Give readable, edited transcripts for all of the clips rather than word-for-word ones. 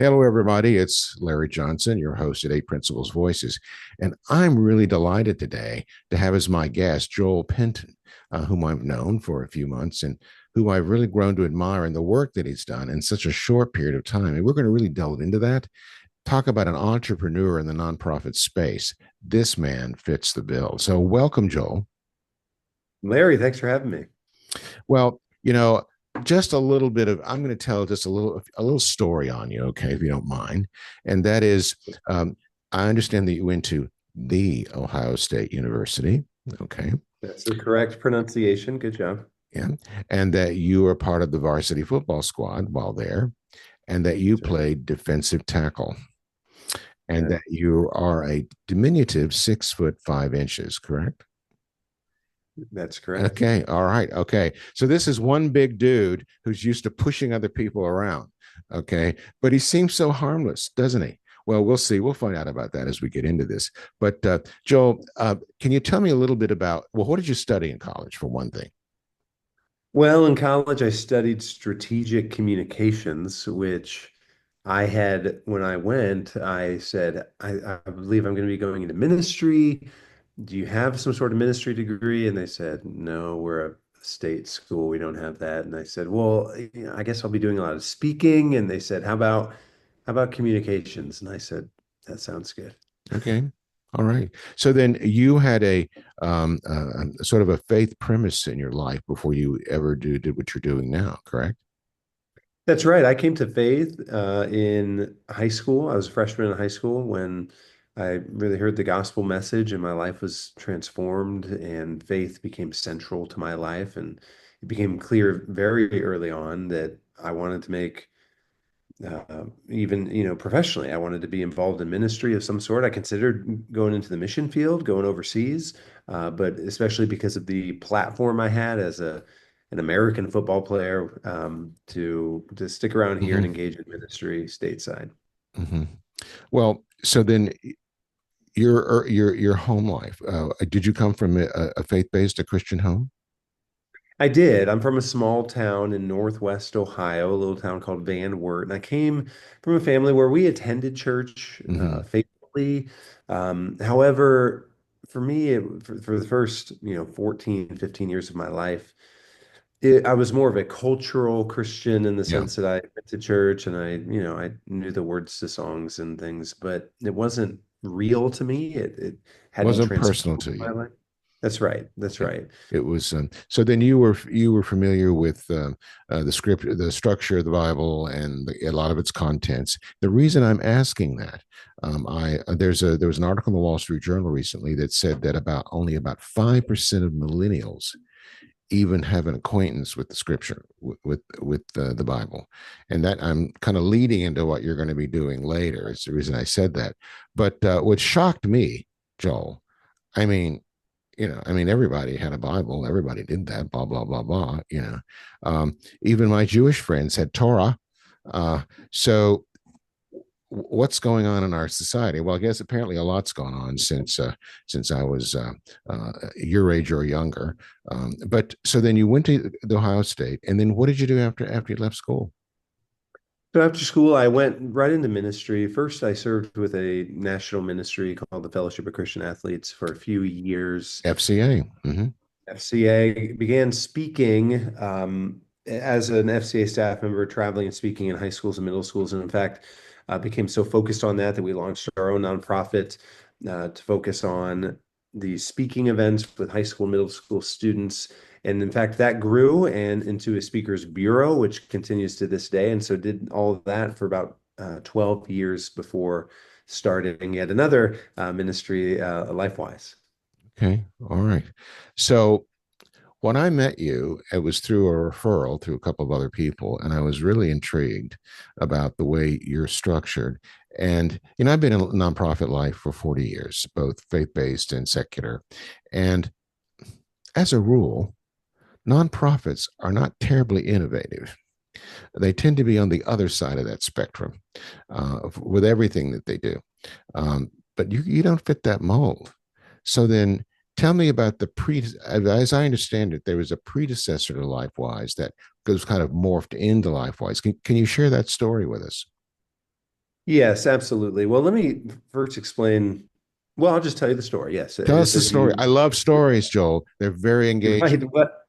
Hello, everybody. It's Larry Johnson, your host at Eight Principles Voices. And I'm really delighted today to have as my guest Joel Penton, whom I've known for a few months and who I've really grown to admire in the work that he's done in such a short period of time. And we're going to really delve into that. Talk about an entrepreneur in the nonprofit space. This man fits the bill. So, welcome, Joel. Larry, thanks for having me. Well, just a little bit of I'm going to tell just a little story on you, okay, if you don't mind. And that is, I understand that you went to the Ohio State University, okay, That's the correct pronunciation. Good job. yeah, and that you were part of the varsity football squad while there, and that you That's right. played defensive tackle, and Yeah, that you are a diminutive 6 foot 5 inches, correct? that's correct. Okay. All right. Okay. So this is one big dude who's used to pushing other people around. Okay. But he seems so harmless, doesn't he? Well, we'll see. We'll find out about that as we get into this. But Joel, can you tell me a little bit about, well, what did you study in college for one thing? Well, in college, I studied strategic communications, which I had when I went, I said, I believe I'm going to be going into ministry. Do you have some sort of ministry degree? And they said, no, we're a state school. We don't have that. And I said, well, I guess I'll be doing a lot of speaking. And they said, how about communications? And I said, that sounds good. Okay. All right. So then you had sort of a faith premise in your life before you ever did what you're doing now, correct? That's right. I came to faith in high school. I was a freshman in high school when I really heard the gospel message and my life was transformed and faith became central to my life. And it became clear very early on that I wanted to make even, professionally, I wanted to be involved in ministry of some sort. I considered going into the mission field, going overseas, but especially because of the platform I had as an American football player, to stick around here and Mm-hmm. engage in ministry stateside. Mm-hmm. Well, so then your home life. Did you come from a faith-based, a Christian home? I did. I'm from a small town in Northwest Ohio, a little town called Van Wert, and I came from a family where we attended church Mm-hmm. faithfully. However, for me, for the first, 14, 15 years of my life, I was more of a cultural Christian in the Yeah, sense that I went to church and I knew the words to songs and things, but it wasn't real to me. It hadn't wasn't personal transformed to my you. life. That's right. That's Yeah, right. it was. So then you were familiar with the script, the structure of the Bible, and a lot of its contents. The reason I'm asking that, I there was an article in the Wall Street Journal recently that said that only about 5% of millennials even have an acquaintance with the scripture with the Bible, and that I'm kind of leading into what you're going to be doing later. It's the reason I said that. But what shocked me, Joel, I mean, everybody had a Bible, everybody did that, blah blah blah blah. Even my Jewish friends had Torah. Uh, so what's going on in our society? Well, I guess apparently a lot's gone on since I was your age or younger. But so then you went to the Ohio State, and then what did you do after you left school? So after school, I went right into ministry. First, I served with a national ministry called the Fellowship of Christian Athletes for a few years. FCA. Mm-hmm. FCA began speaking as an FCA staff member, traveling and speaking in high schools and middle schools. And in fact, became so focused on that we launched our own nonprofit to focus on the speaking events with high school, middle school students. And in fact, that grew and into a speakers bureau, which continues to this day. And so did all of that for about 12 years before starting yet another ministry, LifeWise. Okay. All right. So when I met you, it was through a referral through a couple of other people, and I was really intrigued about the way you're structured. And I've been in nonprofit life for 40 years, both faith-based and secular. And as a rule, nonprofits are not terribly innovative. They tend to be on the other side of that spectrum with everything that they do. But you don't fit that mold. So then tell me about as I understand it, there was a predecessor to LifeWise that was kind of morphed into LifeWise. Can you share that story with us? Yes, absolutely. Well, let me first explain. Well, I'll just tell you the story. Yes, Tell us the if story. you I love stories, Joel. They're very engaging. right. What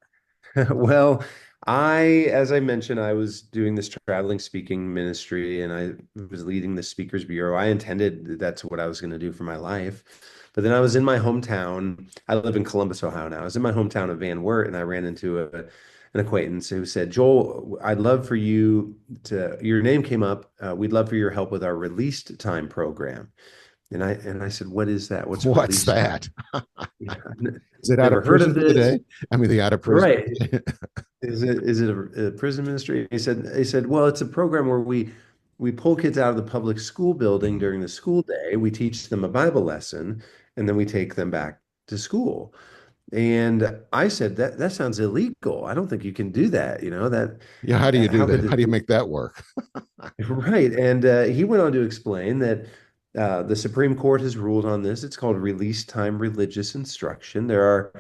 well, as I mentioned, I was doing this traveling speaking ministry and I was leading the speakers bureau. I intended that that's what I was going to do for my life. But then I was in my hometown. I live in Columbus, Ohio now. I was in my hometown of Van Wert and I ran into an acquaintance who said, Joel, I'd love for you your name came up. We'd love for your help with our released time program. And I said, what is that? What's What's released time? that? Yeah, Is it out never of heard prison of for the this. day? I mean, the out of prison. Right. Is it a prison ministry? He said, well, it's a program where we pull kids out of the public school building Mhm. during the school day. We teach them a Bible lesson, and then we take them back to school. And I said that sounds illegal. I don't think you can do that. That Yeah, how do you do how could that? this How do you be make that work? right? And he went on to explain that the Supreme Court has ruled on this. It's called release time religious instruction. There are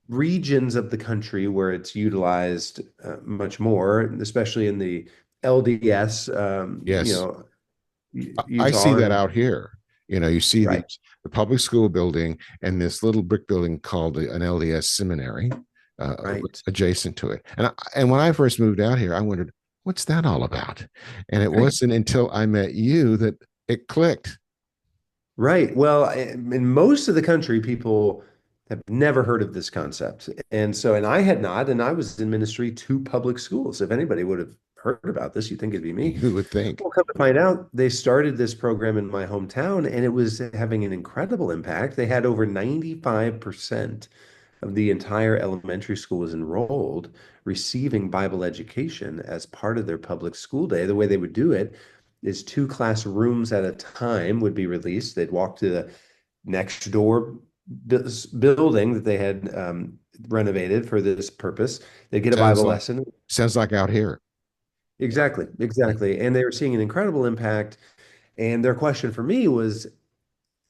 regions of the country where it's utilized much more, especially in the LDS, Yes, I see Utah that and out here. You see right, the public school building and this little brick building called an LDS seminary right, adjacent to it. And when I first moved out here, I wondered, what's that all about? And it right, wasn't until I met you that it clicked. right. Well, in most of the country, people have never heard of this concept. And I had not, and I was in ministry to public schools. If anybody would have heard about this, you'd think it'd be me. You would think. Well, come to find out, they started this program in my hometown and it was having an incredible impact. They had over 95% of the entire elementary school was enrolled receiving Bible education as part of their public school day. The way they would do it is two classrooms at a time would be released. They'd walk to the next door building that they had renovated for this purpose. They'd get a Sounds Bible like lesson. sounds like out here. Exactly, exactly. And they were seeing an incredible impact. And their question for me was,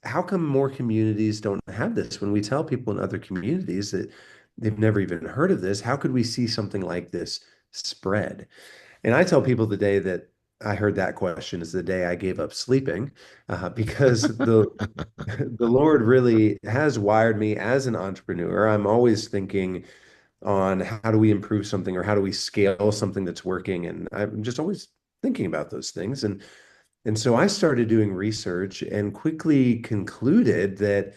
how come more communities don't have this? When we tell people in other communities that they've never even heard of this, how could we see something like this spread? And I tell people the day that I heard that question is the day I gave up sleeping, because the Lord really has wired me as an entrepreneur. I'm always thinking on how do we improve something or how do we scale something that's working, and I'm just always thinking about those things. And so I started doing research and quickly concluded that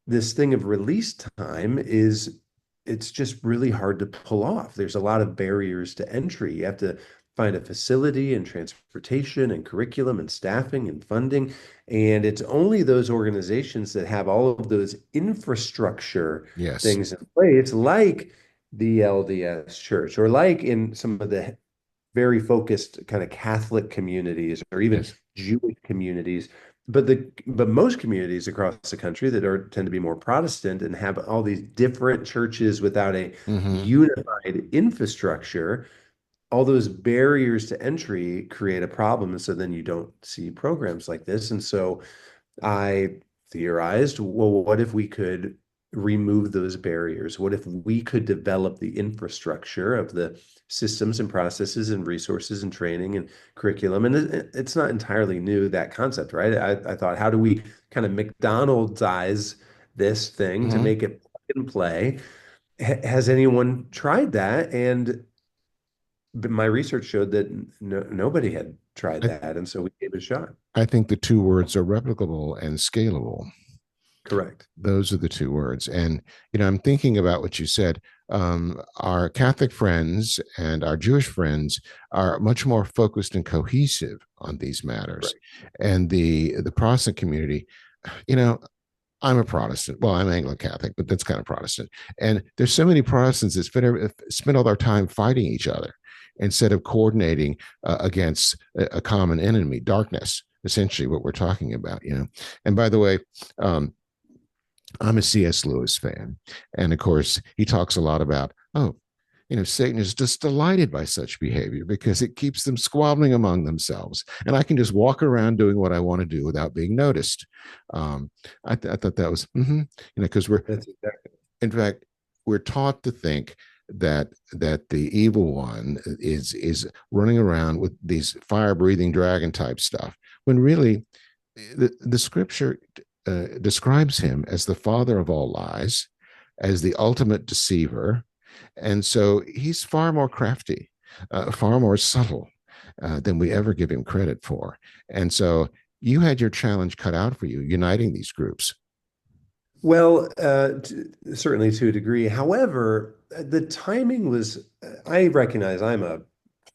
this thing of release time it's just really hard to pull off. There's a lot of barriers to entry. You have to find a facility and transportation and curriculum and staffing and funding. And it's only those organizations that have all of those infrastructure Yes. things in place, like the LDS church, or like in some of the very focused kind of Catholic communities or even Yes. Jewish communities. But most communities across the country that tend to be more Protestant and have all these different churches without a Hmm. unified infrastructure, all those barriers to entry create a problem. And so then you don't see programs like this. And so I theorized, well, what if we could remove those barriers? What if we could develop the infrastructure of the systems and processes and resources and training and curriculum? And it's not entirely new, that concept, right? I thought, how do we kind of McDonald'size this thing to Hmm. make it plug and play? Has anyone tried that? And my research showed that nobody had tried I, that. And so we gave it a shot. I think the two words are replicable and scalable. Correct. Those are the two words. And, I'm thinking about what you said. Our Catholic friends and our Jewish friends are much more focused and cohesive on these matters. Right. And the Protestant community, you know, I'm a Protestant. Well, I'm Anglo Catholic, but that's kind of Protestant. And there's so many Protestants that spend all their time fighting each other instead of coordinating against a common enemy, darkness, essentially what we're talking about. And by the way, I'm a C.S. Lewis fan. And of course, he talks a lot about, Satan is just delighted by such behavior because it keeps them squabbling among themselves. And I can just walk around doing what I want to do without being noticed. I thought that was, because That's exactly. in fact, we're taught to think that the evil one is running around with these fire breathing dragon type stuff. when really the scripture describes him as the father of all lies, as the ultimate deceiver. And so he's far more crafty, far more subtle than we ever give him credit for. And so you had your challenge cut out for you, uniting these groups. Well, certainly to a degree. However, the timing was, I recognize I'm a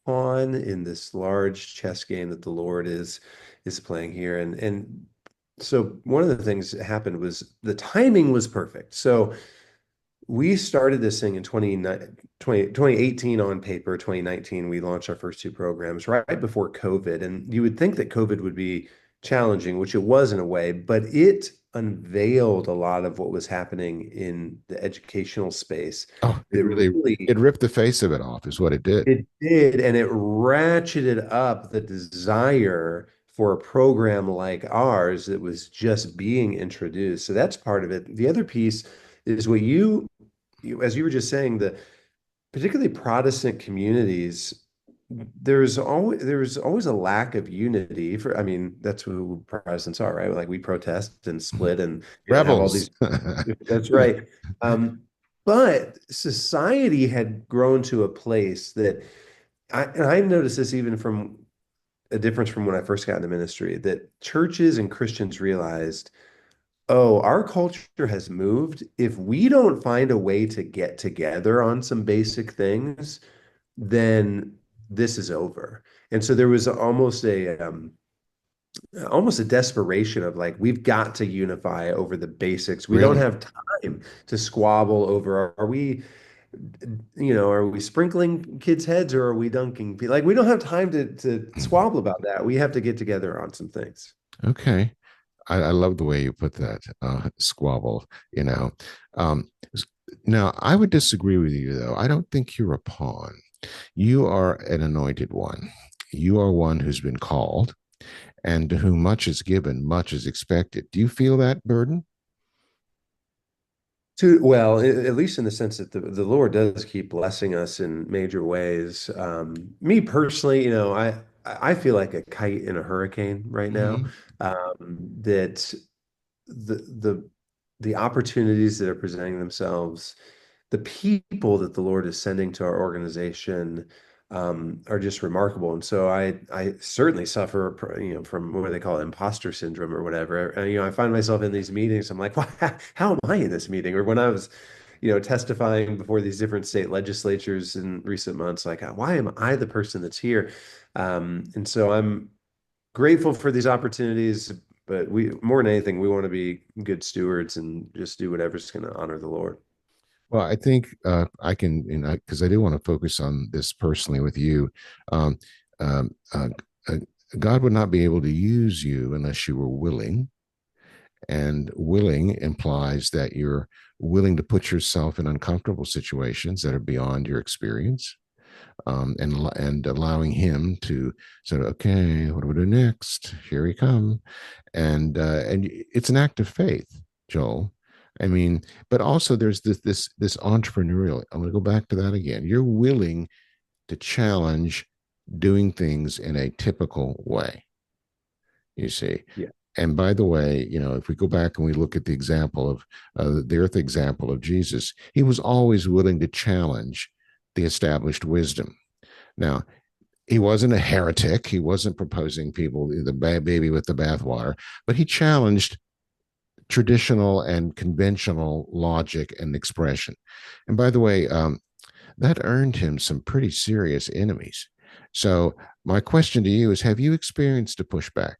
pawn in this large chess game that the Lord is playing here. And so one of the things that happened was the timing was perfect. So we started this thing in 2018 on paper. 2019, we launched our first two programs right before COVID. And you would think that COVID would be challenging, which it was in a way, but it unveiled a lot of what was happening in the educational space Oh, it that really really it ripped the face of it off, is what it did. it did, and it ratcheted up the desire for a program like ours that was just being introduced. So that's part of it. The other piece is what as you were just saying, the particularly Protestant communities, there's always a lack of unity for, I mean, that's who Protestants are, right? Like we protest and split and have all Rebels. these, that's right. Um, but society had grown to a place that and I noticed this even from a difference from when I first got into ministry, that churches and Christians realized, oh, our culture has moved. If we don't find a way to get together on some basic things, then this is over. And so there was almost a desperation of like, we've got to unify over the basics. We don't Really? have time to squabble over, are we sprinkling kids' heads or are we dunking? Like, we don't have time to squabble about that. We have to get together on some things. Okay. I love the way you put that, squabble, you know. Um, Now, I would disagree with you, though. I don't think you're a pawn. You are an anointed one. You are one who's been called, and to whom much is given, much is expected. Do you feel that burden? Well, at least in the sense that the Lord does keep blessing us in major ways. Me personally, I feel like a kite in a hurricane right now. Mm-hmm. That the the the opportunities that are presenting themselves, the people that the Lord is sending to our organization are just remarkable. And so I certainly suffer, from what they call imposter syndrome or whatever. And, I find myself in these meetings. I'm like, why, how am I in this meeting? Or when I was, testifying before these different state legislatures in recent months, like, why am I the person that's here? And so I'm grateful for these opportunities. But we, more than anything, we want to be good stewards and just do whatever's going to honor the Lord. Well, I think I can, because I do want to focus on this personally with you. Um, um, uh, uh, God would not be able to use you unless you were willing. And willing implies that you're willing to put yourself in uncomfortable situations that are beyond your experience, and allowing Him to sort of, okay, what do we do next? Here we come, and it's an act of faith, Joel. I mean, but also there's this entrepreneurial. I'm going to go back to that again. You're willing to challenge doing things in a typical way. You see, Yeah. and by the way, if we go back and we look at the example of the earth example of Jesus, he was always willing to challenge the established wisdom. Now, he wasn't a heretic. He wasn't proposing people the baby with the bathwater, but he challenged traditional and conventional logic and expression. And by the way, that earned him some pretty serious enemies. So, my question to you is: have you experienced a pushback?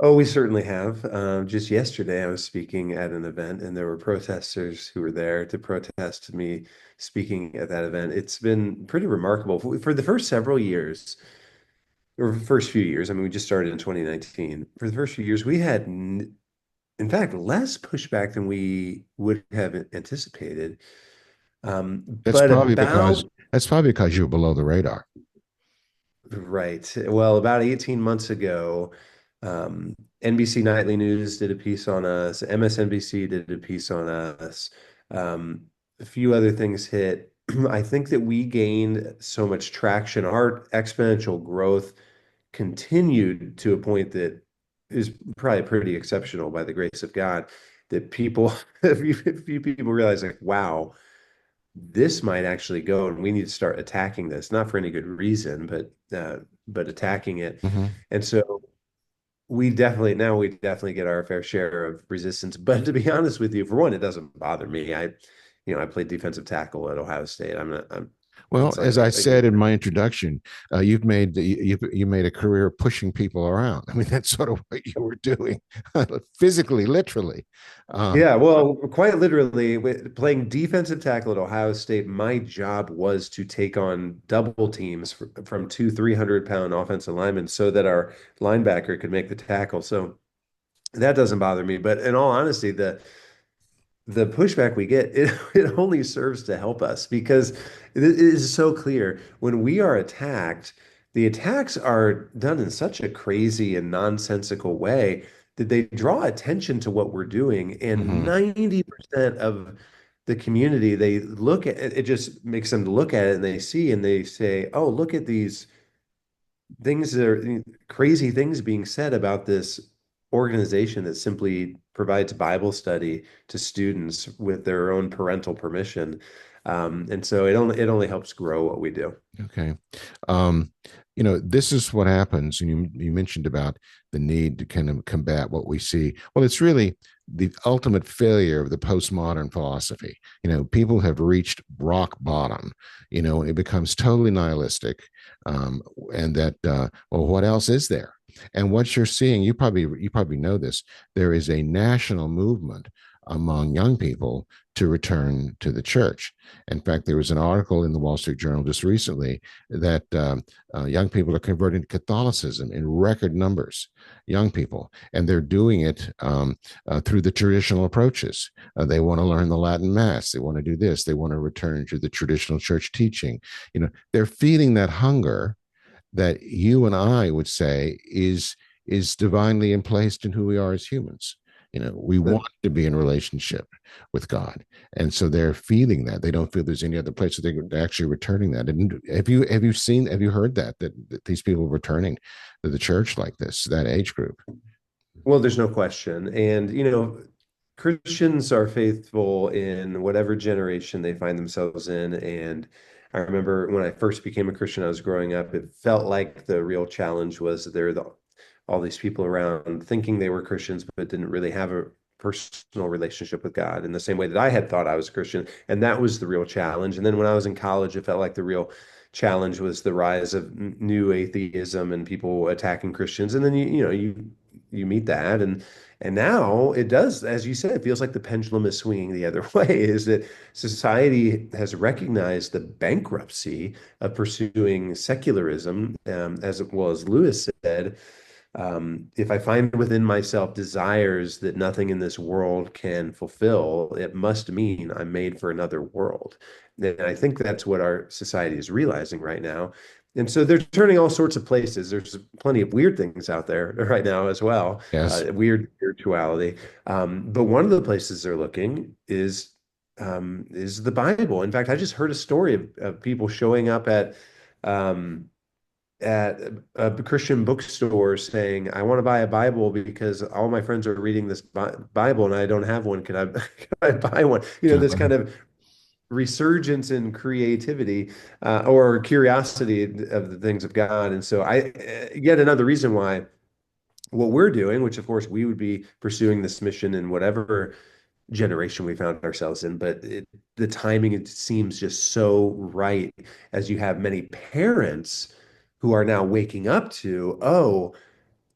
Oh, we certainly have. Just yesterday, I was speaking at an event, and there were protesters who were there to protest me speaking at that event. It's been pretty remarkable. For the first several years, or first few years, I mean, we just started in 2019. For the first few years, we had, in fact, less pushback than we would have anticipated. That's But probably because about that's probably because you're below the radar. Right. Well, about 18 months ago, NBC Nightly News did a piece on us, MSNBC did a piece on us. A few other things hit. I think that we gained so much traction. Our exponential growth continued to a point that is probably pretty exceptional by the grace of God, that people, a few people realize like, wow, this might actually go, and we need to start attacking this, not for any good reason, but attacking it. Hmm. And so we definitely get our fair share of resistance. But to be honest with you, for one, it doesn't bother me. I played defensive tackle at Ohio State. Well, It's like as I said in my introduction, you made a career pushing people around. I mean, that's sort of what you were doing, physically, literally. Um, yeah, well, quite literally, playing defensive tackle at Ohio State, my job was to take on double teams from two 300-pound offensive linemen so that our linebacker could make the tackle. So that doesn't bother me. But in all honesty, the pushback we get, it only serves to help us, because it is so clear when we are attacked, the attacks are done in such a crazy and nonsensical way that they draw attention to what we're doing. And mhm. 90% of the community, they look at it, it just makes them look at it and they see and they say, oh, look at these things that are crazy things being said about this organization that simply provides Bible study to students with their own parental permission. And so it only helps grow what we do. Okay. Um, this is what happens. And you mentioned about the need to kind of combat what we see. Well, it's really the ultimate failure of the postmodern philosophy. People have reached rock bottom, and it becomes totally nihilistic. And that, well, what else is there? And what you're seeing, you probably know this, there is a national movement among young people to return to the church. In fact, there was an article in the Wall Street Journal just recently that young people are converting to Catholicism in record numbers, young people, and they're doing it through the traditional approaches. They want to learn the Latin Mass. They want to do this. They want to return to the traditional church teaching. They're feeding that hunger that you and I would say is divinely emplaced in who we are as humans. We want to be in relationship with God, and so they're feeling that. They don't feel there's any other place, so they're actually returning that. And have you heard that these people are returning to the church like this, that age group? Well, there's no question. And, Christians are faithful in whatever generation they find themselves in. And I remember when I first became a Christian, I was growing up, it felt like the real challenge was that all these people around thinking they were Christians, but didn't really have a personal relationship with God in the same way that I had thought I was a Christian. And that was the real challenge. And then when I was in college, it felt like the real challenge was the rise of new atheism and people attacking Christians. And then you meet that, and now it does, as you said, it feels like the pendulum is swinging the other way, is that society has recognized the bankruptcy of pursuing secularism, as well as Lewis said, if I find within myself desires that nothing in this world can fulfill, it must mean I'm made for another world. And I think that's what our society is realizing right now. And so they're turning all sorts of places. There's plenty of weird things out there right now as well, Yes. weird spirituality. But one of the places they're looking is the Bible. In fact, I just heard a story of people showing up at a Christian bookstore saying, I want to buy a Bible because all my friends are reading this Bible and I don't have one. Can I buy one? This kind of resurgence in creativity or curiosity of the things of God. And so yet another reason why what we're doing, which of course we would be pursuing this mission in whatever generation we found ourselves in, but the timing, it seems just so right, as you have many parents who are now waking up to, oh,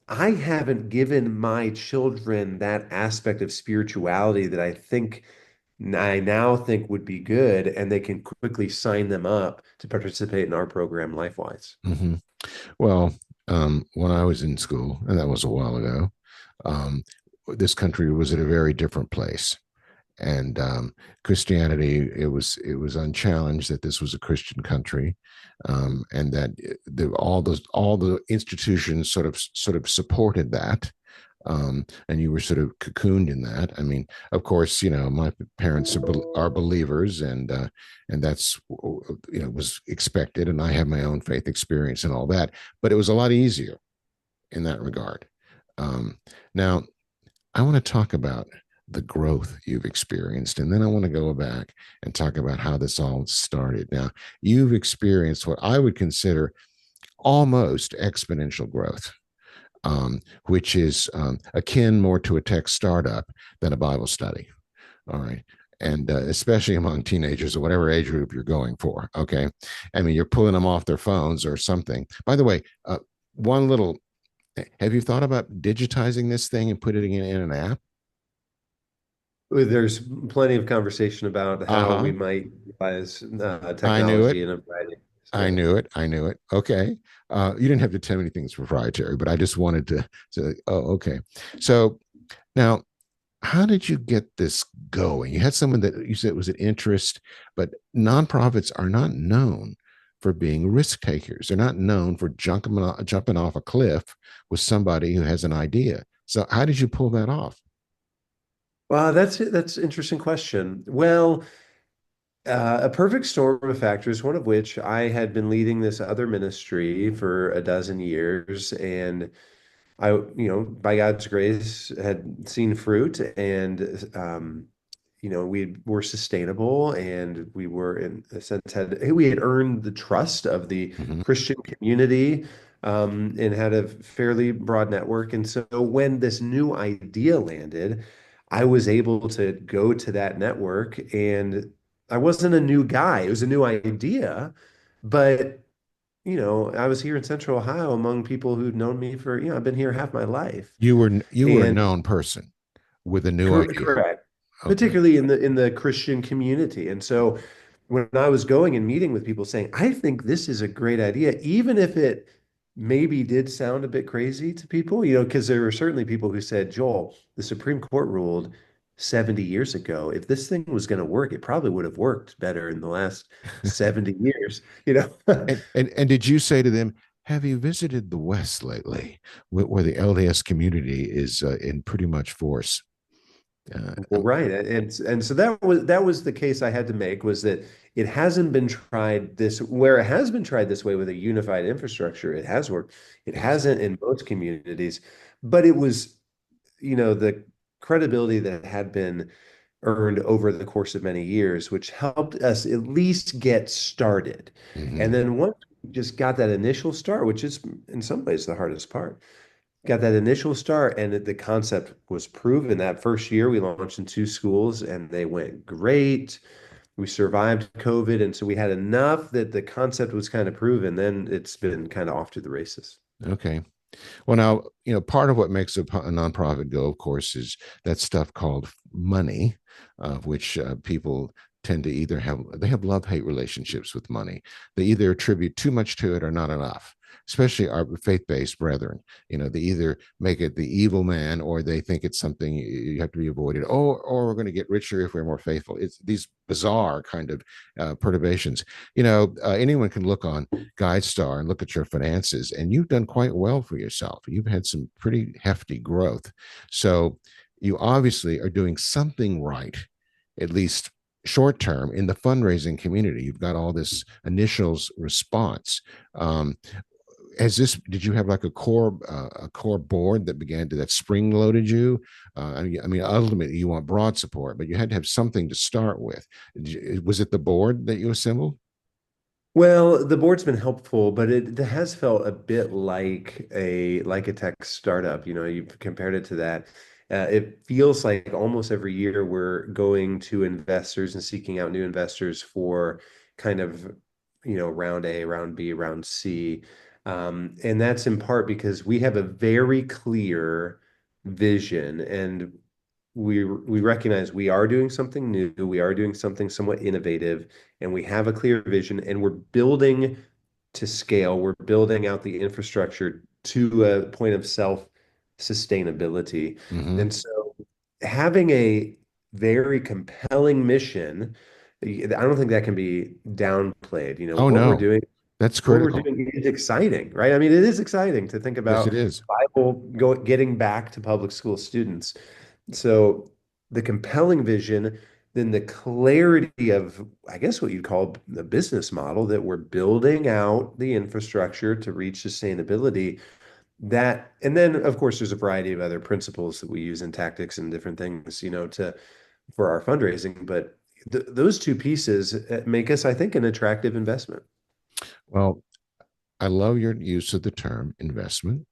I haven't given my children that aspect of spirituality that I now think would be good, and they can quickly sign them up to participate in our program, LifeWise. Hmm. Well, when I was in school, and that was a while ago, um, this country was at a very different place. And Christianity, it was unchallenged that this was a Christian country, and that all the institutions sort of supported that, and you were sort of cocooned in that. I mean, of course, my parents are believers, and that's was expected, and I have my own faith experience and all that. But it was a lot easier. in that regard. Um, Now, I want to talk about the growth you've experienced, and then I want to go back and talk about how this all started. Now, you've experienced what I would consider almost exponential growth, which is akin more to a tech startup than a Bible study. All right. And especially among teenagers or whatever age group you're going for. Okay. I mean, you're pulling them off their phones or something. By the way, one little, have you thought about digitizing this thing and putting it in an app? There's plenty of conversation about Uh how we huh. might utilize I knew technology it. in a variety of I ways. knew it. I knew it. Okay. You didn't have to tell me anything that's proprietary, but I just wanted to say, oh, okay. So now, how did you get this going? You had someone that you said was an interest, but nonprofits are not known for being risk takers. They're not known for jumping off a cliff with somebody who has an idea. So, how did you pull that off? Well, that's an interesting question. Well, a perfect storm of factors, one of which I had been leading this other ministry for a dozen years, and I, by God's grace, had seen fruit, and we were sustainable, and we were in a sense we had earned the trust of the Mm-hmm. Christian community, and had a fairly broad network. And so when this new idea landed, I was able to go to that network, and I wasn't a new guy; it was a new idea, but I was here in Central Ohio among people who'd known me for, I've been here half my life. You were a And known person with a new idea. correct, Okay. particularly in the Christian community. And so when I was going and meeting with people saying, I think this is a great idea, even if it maybe did sound a bit crazy to people, because there were certainly people who said, Joel, the Supreme Court ruled 70 years ago, if this thing was going to work, it probably would have worked better in the last 70 years, And did you say to them, "Have you visited the West lately, where the LDS community is in pretty much force?" Well, right. And so that was the case I had to make, was that it hasn't been tried where it has been tried this way with a unified infrastructure, it has worked. It Yes. hasn't in most communities, but it was, the credibility that had been earned over the course of many years, which helped us at least get started. And Hmm. then once we just got that initial start, which is in some ways the hardest part, got that initial start, and the concept was proven. That first year we launched in two schools and they went great. We survived COVID, and so we had enough that the concept was kind of proven. Then it's been kind of off to the races. Okay. Well, now, part of what makes a nonprofit go, of course, is that stuff called money, which people tend to either have love-hate relationships with money. They either attribute too much to it or not enough, especially our faith-based brethren. They either make it the evil man or they think it's something you have to be avoided. Or we're going to get richer if we're more faithful. It's these bizarre kind of perturbations. Anyone can look on GuideStar and look at your finances, and you've done quite well for yourself. You've had some pretty hefty growth. So you obviously are doing something right, at least short term, in the fundraising community. You've got all this initials response. Um, did you have like a core board that spring loaded you? I mean, ultimately you want broad support, but you had to have something to start with. Was it the board that you assembled? Well, the board's been helpful, but it has felt a bit like a tech startup. You've compared it to that. It feels like almost every year we're going to investors and seeking out new investors for kind of, round A, round B, round C. And that's in part because we have a very clear vision, and we recognize we are doing something new, we are doing something somewhat innovative, and we have a clear vision, and we're building to scale. We're building out the infrastructure to a point of self-sustainability. Mm-hmm. And so having a very compelling mission, I don't think that can be downplayed. Oh no, that's What we're critical. doing is exciting, right? I mean, it is exciting to think Yes, it about is. Bible getting back to public school students. So the compelling vision, then the clarity of, I guess, what you'd call the business model, that we're building out the infrastructure to reach sustainability. that, and then of course there's a variety of other principles that we use in tactics and different things, to for our fundraising. But th those two pieces make us, I think, an attractive investment. Well, I love your use of the term investment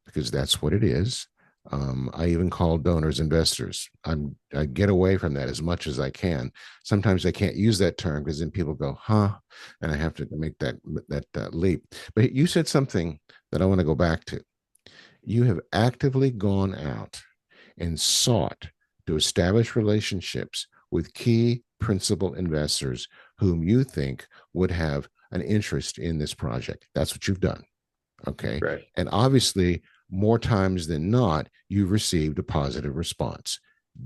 because that's what it is. I even call donors investors. I get away from that as much as I can. Sometimes I can't use that term because then people go, "Huh," and I have to make that leap. But you said something that I want to go back to. You have actively gone out and sought to establish relationships with key principal investors whom you think would have an interest in this project. That's what you've done. Okay. Right. And obviously, more times than not, you've received a positive response.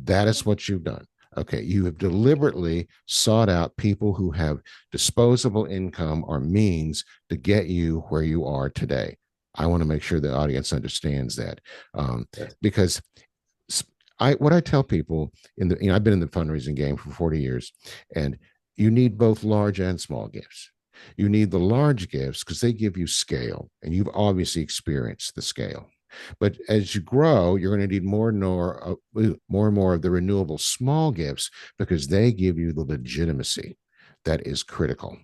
That is what you've done. Okay. You have deliberately sought out people who have disposable income or means to get you where you are today. I want to make sure the audience understands that, Yes. because what I tell people I've been in the fundraising game for 40 years, and you need both large and small gifts. You need the large gifts because they give you scale, and you've obviously experienced the scale. But as you grow, you're going to need more and more of the renewable small gifts because they give you the legitimacy that is critical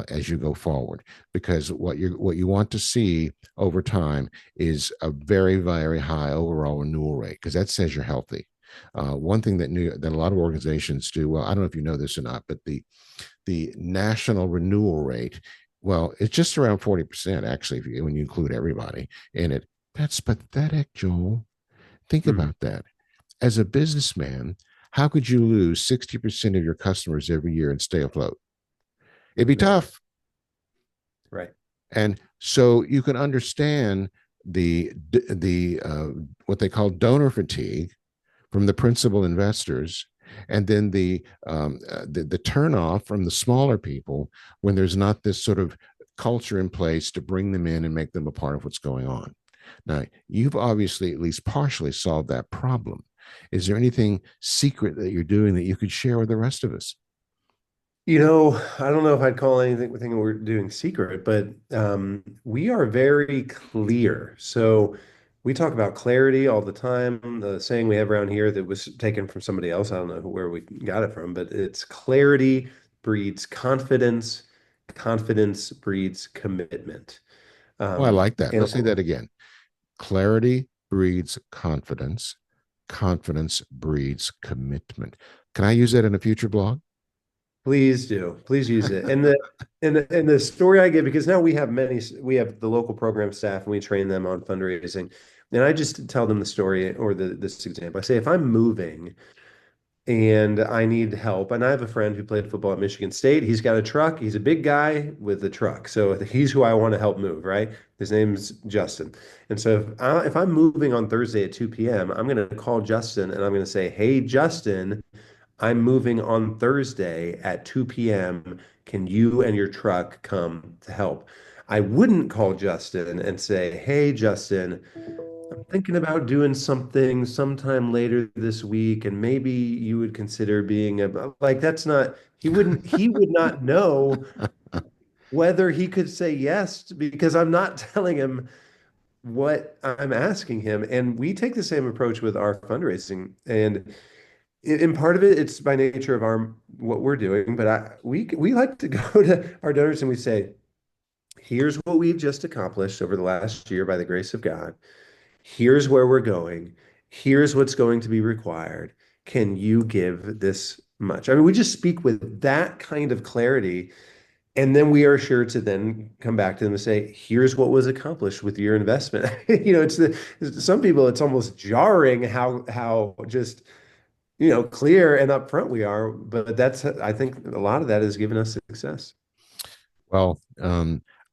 as you go forward. Because what you want to see over time is a very, very high overall renewal rate because that says you're healthy. One thing that a lot of organizations do well, I don't know if you know this or not, but the national renewal rate, well, it's just around 40% actually, when you include everybody in it. That's pathetic, Joel. Think Mhm. about that. As a businessman, how could you lose 60% of your customers every year and stay afloat? It'd be Yeah. tough. Right. And so you can understand the what they call donor fatigue from the principal investors, and then the turnoff from the smaller people when there's not this sort of culture in place to bring them in and make them a part of what's going on. Now, you've obviously at least partially solved that problem. Is there anything secret that you're doing that you could share with the rest of us? I don't know if I'd call anything we're doing secret, but we are very clear. So we talk about clarity all the time. The saying we have around here that was taken from somebody else, I don't know where we got it from, but it's clarity breeds confidence, confidence breeds commitment. Oh, I like that. And Let's say that again. Clarity breeds confidence. Confidence breeds commitment. Can I use that in a future blog? please do. Please use it. And the story I give, because now we have the local program staff and we train them on fundraising. And I just tell them the story or this example. I say, if I'm moving and I need help, and I have a friend who played football at Michigan State. He's got a truck. He's a big guy with a truck. So he's who I want to help move, right? His name's Justin. And so if I'm moving on Thursday at 2 p.m., I'm going to call Justin and I'm going to say, hey, Justin, I'm moving on Thursday at 2 p.m. Can you and your truck come to help? I wouldn't call Justin and say, hey, Justin, I'm thinking about doing something sometime later this week, and maybe you would consider being like, that's not, he would not know whether he could say yes because I'm not telling him what I'm asking him. And we take the same approach with our fundraising. And in part of it, it's by nature of our what we're doing, but we like to go to our donors and we say, here's what we've just accomplished over the last year by the grace of God. Here's where we're going. Here's what's going to be required. Can you give this much? I mean, we just speak with that kind of clarity, and then we are sure to then come back to them and say, here's what was accomplished with your investment. Some people, it's almost jarring how just clear and upfront we are, but I think a lot of that has given us success. Well,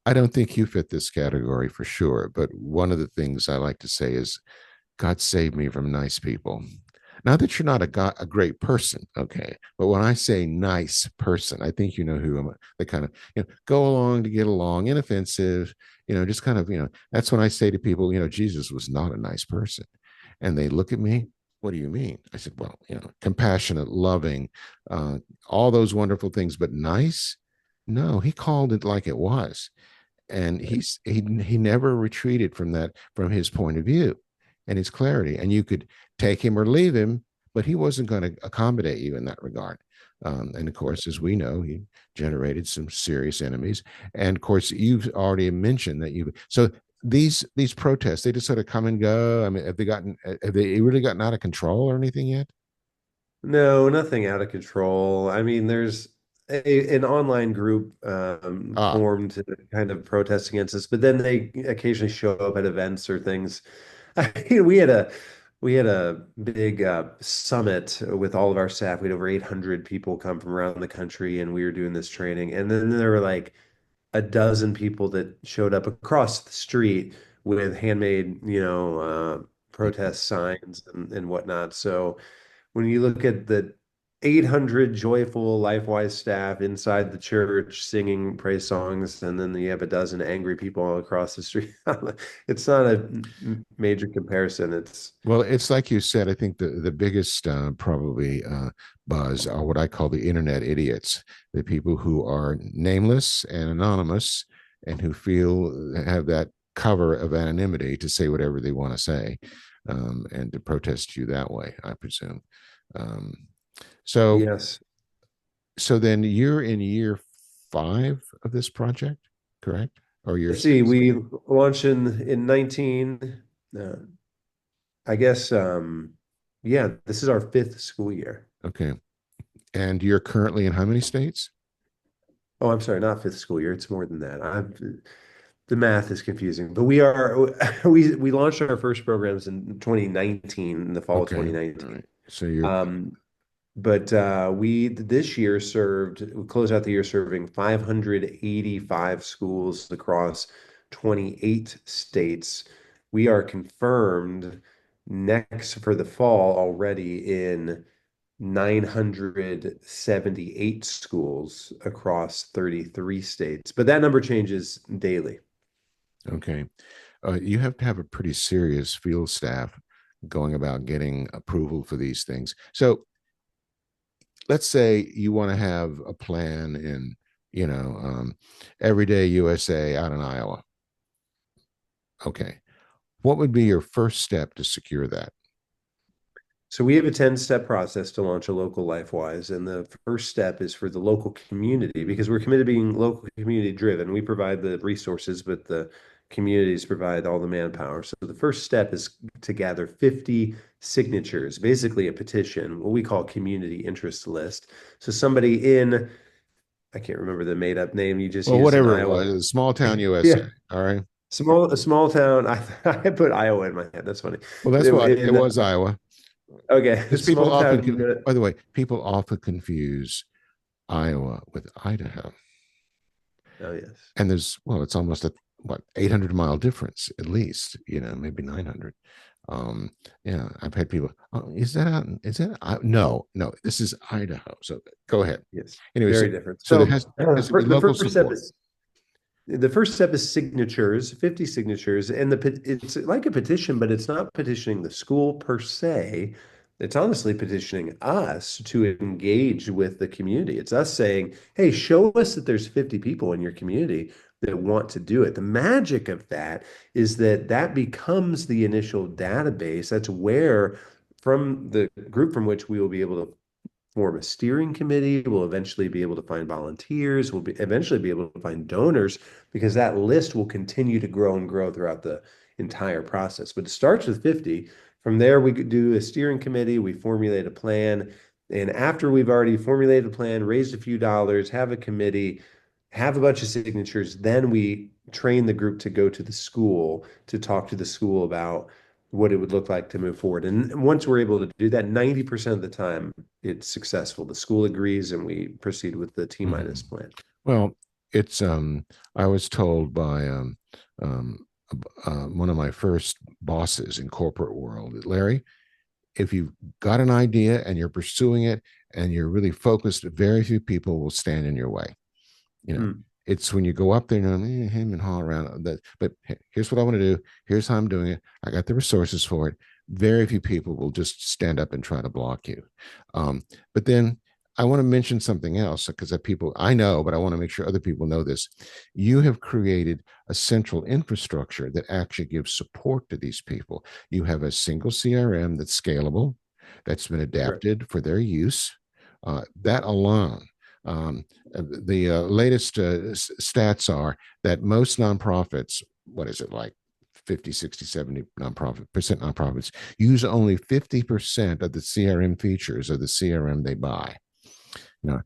I don't think you fit this category for sure. But one of the things I like to say is, God save me from nice people. Not that you're not a great person, okay? But when I say nice person, I think you know who I'm. They kind of go along to get along, inoffensive, just kind of That's when I say to people, Jesus was not a nice person, and they look at me. What do you mean? I said, well, compassionate, loving, all those wonderful things, but nice. No, he called it like it was. and he never retreated from that, from his point of view and his clarity. And you could take him or leave him, but he wasn't going to accommodate you in that regard. And of course, as we know, he generated some serious enemies. And of course, you've already mentioned that you. So these protests, they just sort of come and go. I mean, have they really gotten out of control or anything yet? No, nothing out of control. I mean, there's an online group Ah, formed to kind of protest against this, but then they occasionally show up at events or things. I mean, we had a big summit with all of our staff. We had over 800 people come from around the country, and we were doing this training. And then there were like a dozen people that showed up across the street with handmade, protest signs and whatnot. So when you look at the 800 joyful LifeWise staff inside the church singing praise songs, and then you have a dozen angry people all across the street, it's not a major comparison. It's well, it's like you said. I think the biggest probably buzz are what I call the internet idiots, the people who are nameless and anonymous, and who feel have that cover of anonymity to say whatever they want to say, and to protest you that way, I presume. Um, so yes. so then you're in year 5 of this project, correct? Or year Let's see, 6? we launched in 19, uh, I guess, yeah, this is our fifth school year. Okay. And you're currently in how many states? Oh, I'm sorry, not fifth school year. It's more than that. The math is confusing, but we are we launched our first programs in 2019, in the fall of Okay. All 2019. right. So you're Um, but we this year we closed out the year serving 585 schools across 28 states. We are confirmed next for the fall already in 978 schools across 33 states. But that number changes daily. okay. You have to have a pretty serious field staff going about getting approval for these things. So let's say you want to have a plan in, you know, Everyday USA out in Iowa. Okay. What would be your first step to secure that? So we have a 10-step process to launch a local LifeWise. And the first step is for the local community because we're committed to being local community driven. We provide the resources, but the communities provide all the manpower. So the first step is to gather 50 signatures, basically a petition, what we call community interest list. So somebody in, I can't remember the made up name you just Well, used in whatever it Iowa. was, small town USA. Yeah. All right. A small town. I put Iowa in my head. That's funny. Well, that's what it In was, Iowa. okay, Because people small often, town. by the way, people often confuse Iowa with Idaho. Oh yes. And there's, well, it's almost a, what, 800-mile difference at least, maybe 900. Um, yeah, I've had people, oh, no, no, this is Idaho. So go ahead. Yes, Anyway, so, very different. so there So has to be the local first step support. is the first step is signatures, 50 signatures, and it's like a petition, but it's not petitioning the school per se. It's honestly petitioning us to engage with the community. It's us saying, "Hey, show us that there's 50 people in your community that want to do it." The magic of that is that that becomes the initial database. That's where from the group from which we will be able to form a steering committee. We'll eventually be able to find volunteers. We'll eventually be able to find donors because that list will continue to grow and grow throughout the entire process. But it starts with 50. From there, we could do a steering committee. We formulate a plan. And after we've already formulated a plan, raised a few dollars, have a committee, have a bunch of signatures, then we train the group to go to the school to talk to the school about what it would look like to move forward. And once we're able to do that, 90% of the time, it's successful. The school agrees and we proceed with the T minus Mhm. plan. Well, it's, I was told by um, one of my first bosses in corporate world, Larry, if you've got an idea and you're pursuing it and you're really focused, very few people will stand in your way. You know, Hmm. it's when you go up there and him and haul around that. But here's what I want to do. Here's how I'm doing it. I got the resources for it. Very few people will just stand up and try to block you. But then I want to mention something else because people I know, but I want to make sure other people know this. You have created a central infrastructure that actually gives support to these people. You have a single CRM that's scalable, that's been Right. adapted for their use. That alone, the latest stats are that most nonprofits, what is it like? 50, 60, 70 nonprofits use only 50% of the CRM features of the CRM they buy. Now,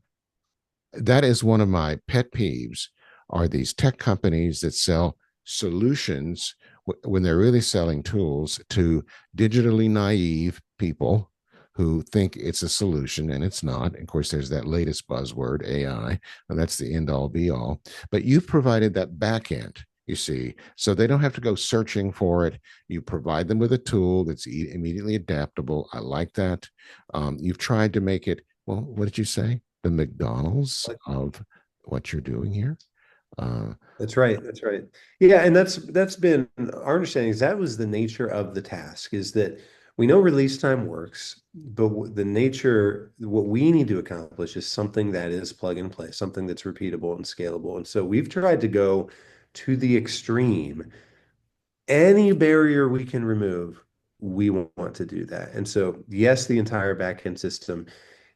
that is one of my pet peeves are these tech companies that sell solutions when they're really selling tools to digitally naive people who think it's a solution and it's not. Of course, there's that latest buzzword, AI, and that's the end all be all. But you've provided that back end, you see, so they don't have to go searching for it. You provide them with a tool that's immediately adaptable. I like that. You've tried to make it, well, what did you say? The McDonald's of what you're doing here. Uh, That's right. That's right. Yeah, and that's been our understanding is that was the nature of the task is that we know release time works, but the nature, what we need to accomplish is something that is plug and play, something that's repeatable and scalable. And so we've tried to go to the extreme. Any barrier we can remove, we want to do that. And so, yes, the entire backend system,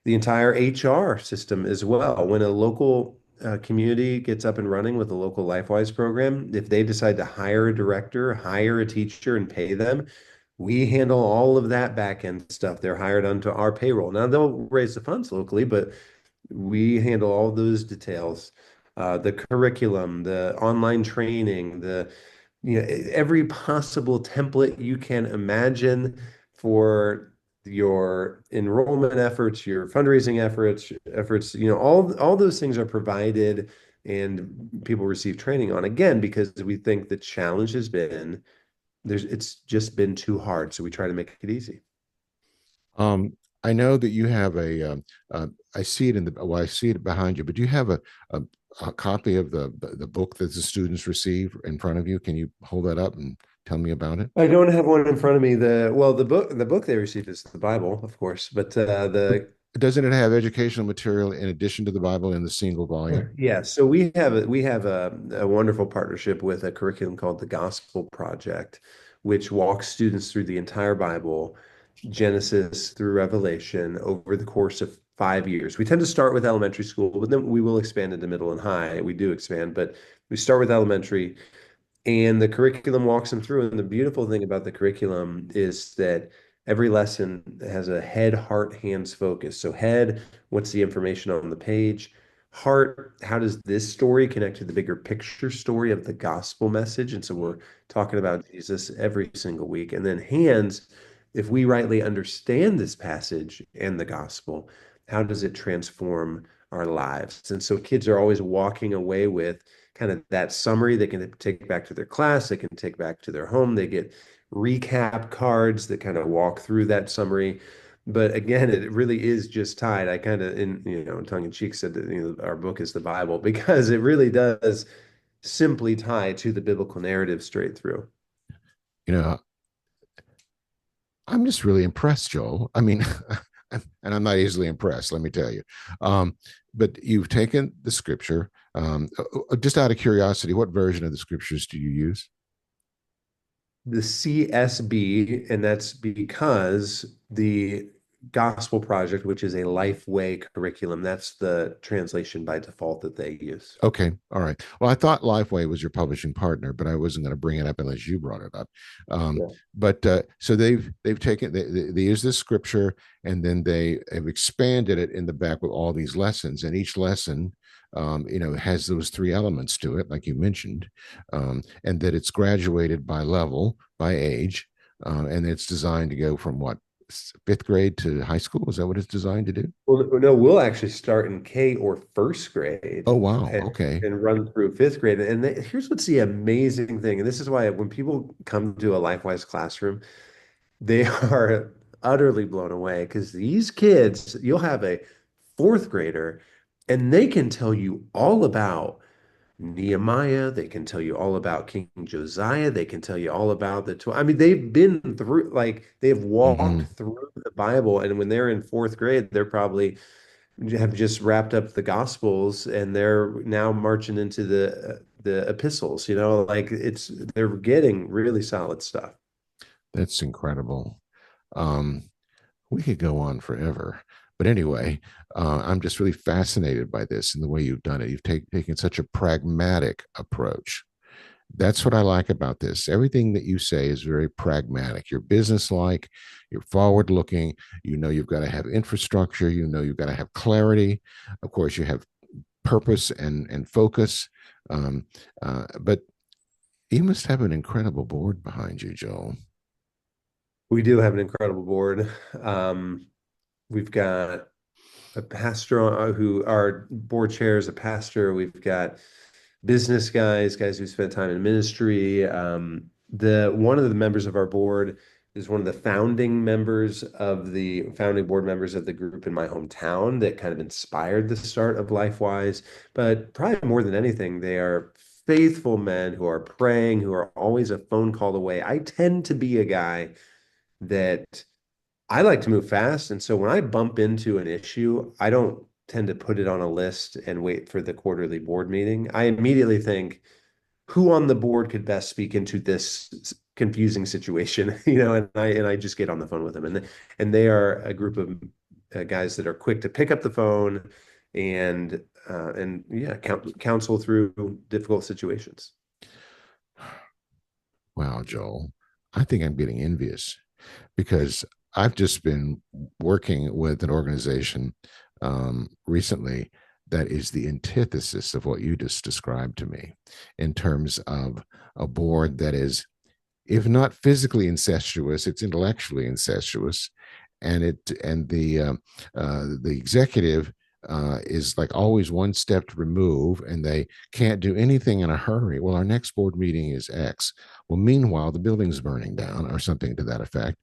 the entire HR system as well. When a local community gets up and running with a local LifeWise program, if they decide to hire a director, hire a teacher, and pay them, we handle all of that backend stuff. They're hired onto our payroll. Now they'll raise the funds locally, but we handle all those details. The curriculum, the online training, the every possible template you can imagine for your enrollment efforts, your fundraising efforts, all those things are provided and people receive training on again because we think the challenge has been it's just been too hard. So we try to make it easy. um, I know that you have I see it I see it behind you, but do you have a, a copy of the book that the students receive in front of you? Can you hold that up and tell me about it? I don't have one in front of me. The book they received is the Bible, of course, but the Doesn't it have educational material in addition to the Bible in the single volume? yeah, so we have a wonderful partnership with a curriculum called the Gospel Project, which walks students through the entire Bible, Genesis through Revelation, over the course of 5 years. We tend to start with elementary school, but then we will expand into middle and high. We do expand, but we start with elementary, and the curriculum walks them through. And the beautiful thing about the curriculum is that every lesson has a head, heart, hands focus. So, head, what's the information on the page? Heart, how does this story connect to the bigger picture story of the gospel message? And so, we're talking about Jesus every single week. And then, hands, if we rightly understand this passage and the gospel, how does it transform our lives? And so, kids are always walking away with kind of that summary they can take back to their class, they can take back to their home. They get recap cards that kind of walk through that summary. But again, it really is just tied. I kind of, in tongue in cheek, said that our book is the Bible because it really does simply tie to the biblical narrative straight through. You know, I'm just really impressed, Joel. I mean, and I'm not easily impressed, let me tell you. But you've taken the scripture. Just out of curiosity, what version of the scriptures do you use? The CSB, and that's because the Gospel Project, which is a Lifeway curriculum, that's the translation by default that they use. Okay, all right. Well, I thought Lifeway was your publishing partner, but I wasn't going to bring it up unless you brought it up. Yeah. But so they've taken they use this scripture and then they have expanded it in the back with all these lessons, and each lesson, has those three elements to it, like you mentioned, and that it's graduated by level, by age, and it's designed to go from what fifth grade to high school. Is that what it's designed to do? Well, no, we'll actually start in K or first Oh, grade wow. and, Okay. and run through fifth grade. And here's what's the amazing thing. And this is why when people come to a LifeWise classroom, they are utterly blown away because these kids, you'll have a fourth grader and they can tell you all about Nehemiah. They can tell you all about King Josiah. They can tell you all about the 12. I mean, they've been through, like, they've walked Mm-hmm. through the Bible. And when they're in fourth grade, they're probably have just wrapped up the Gospels and they're now marching into the epistles, like they're getting really solid stuff. That's incredible. Um, we could go on forever. But anyway, I'm just really fascinated by this and the way you've done it. You've taken such a pragmatic approach. That's what I like about this. Everything that you say is very pragmatic. You're businesslike, you're forward looking. You know, you've got to have infrastructure, you know, you've got to have clarity. Of course, you have purpose and focus. But you must have an incredible board behind you, Joel. We do have an incredible board. Um, we've got a pastor who our board chair is a pastor. We've got business guys who spent time in ministry. The one of the members of our board is one of the founding board members of the group in my hometown that kind of inspired the start of LifeWise. But probably more than anything, they are faithful men who are praying, who are always a phone call away. I tend to be a guy that I like to move fast. And so when I bump into an issue, I don't tend to put it on a list and wait for the quarterly board meeting. I immediately think, who on the board could best speak into this confusing situation, and I just get on the phone with them. And they are a group of guys that are quick to pick up the phone and yeah, counsel through difficult situations. Wow, Joel. I think I'm getting envious because I've just been working with an organization recently that is the antithesis of what you just described to me in terms of a board that is, if not physically incestuous, it's intellectually incestuous, and the executive is like always one step to remove, and they can't do anything in a hurry. Well, our next board meeting is X. Well, meanwhile, the building's burning down, or something to that effect.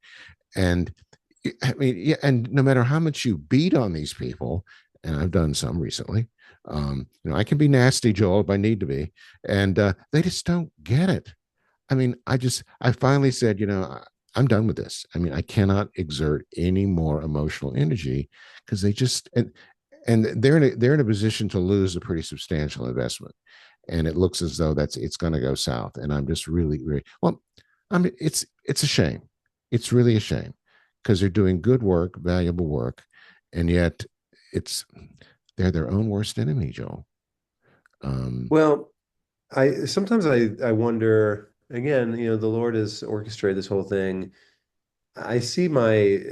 And I mean, yeah, and no matter how much you beat on these people, and I've done some recently, I can be nasty, Joel, if I need to be, and they just don't get it. I mean, I finally said, I'm done with this. I mean, I cannot exert any more emotional energy because and they're in a position to lose a pretty substantial investment, and it looks as though it's going to go south. And I'm just really, really well. I mean, it's a shame. It's really a shame because they're doing good work, valuable work, and yet it's they're their own worst enemy, Joel. Um, Well, I wonder again, the Lord has orchestrated this whole thing. I see my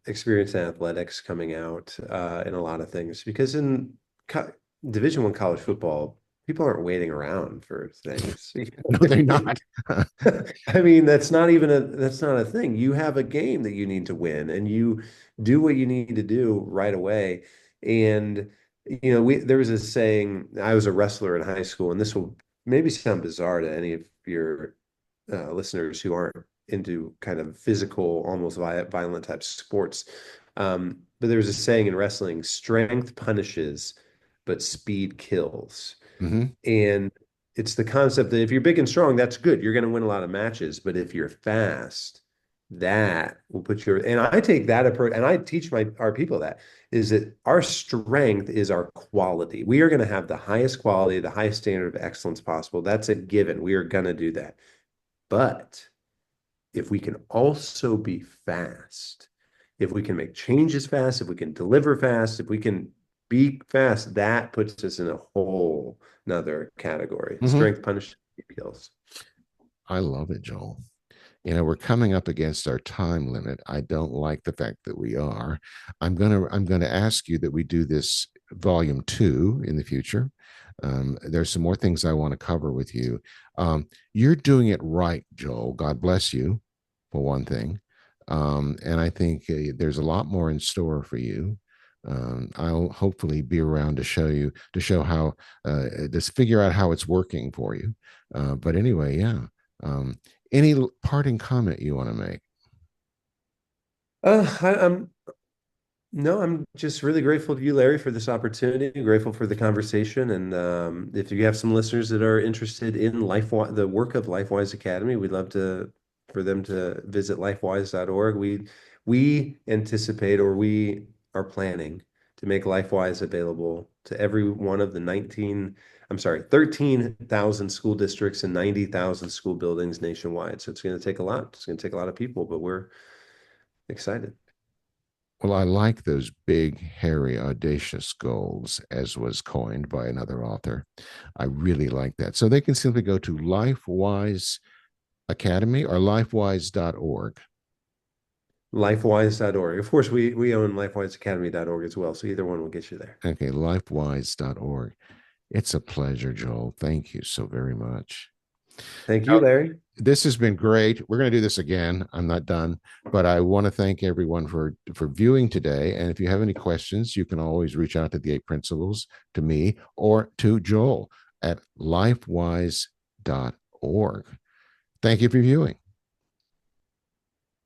experience in athletics coming out in a lot of things because in co Division One college football, people aren't waiting around for things. no, they're not. I mean, that's not a thing. You have a game that you need to win, and you do what you need to do right away. And there was a saying. I was a wrestler in high school, and this will maybe sound bizarre to any of your listeners who aren't into kind of physical, almost violent type sports. But there was a saying in wrestling: strength punishes, but speed kills. Hmm. And it's the concept that if you're big and strong, that's good. You're going to win a lot of matches. But if you're fast, that will put your, and I take that approach and I teach our people that is that our strength is our quality. We are going to have the highest quality, the highest standard of excellence possible. That's a given. We are going to do that. But if we can also be fast, if we can make changes fast, if we can deliver fast, if we can be fast, that puts us in a whole another category. Hmm. Strength punishes kills. I love it, Joel. We're coming up against our time limit. I don't like the fact that we are. I'm gonna ask you that we do this volume two in the future. There's some more things I want to cover with you. You're doing it right, Joel. God bless you, for one thing. And I think there's a lot more in store for you. I'll hopefully be around to show how, just figure out how it's working for you. But anyway, yeah. Um, any parting comment you want to make? I'm no, I'm just really grateful to you, Larry, for this opportunity. Grateful for the conversation, and if you have some listeners that are interested in the work of LifeWise Academy, we'd love to for them to visit lifewise.org. We anticipate, or we are planning to make LifeWise available to every one of the 13,000 school districts and 90,000 school buildings nationwide. So it's going to take a lot. It's going to take a lot of people, but we're excited. Well, I like those big, hairy, audacious goals, as was coined by another author. I really like that. So they can simply go to LifeWise Academy or lifewise.org. LifeWise.org. Of course, we own LifeWiseAcademy.org as well. So either one will get you there. Okay, lifewise.org. It's a pleasure, Joel. Thank you so very much. Thank you, Larry. This has been great. We're going to do this again. I'm not done, but I want to thank everyone for viewing today. And if you have any questions, you can always reach out to the 8 Principles, to me, or to Joel at lifewise.org. Thank you for viewing.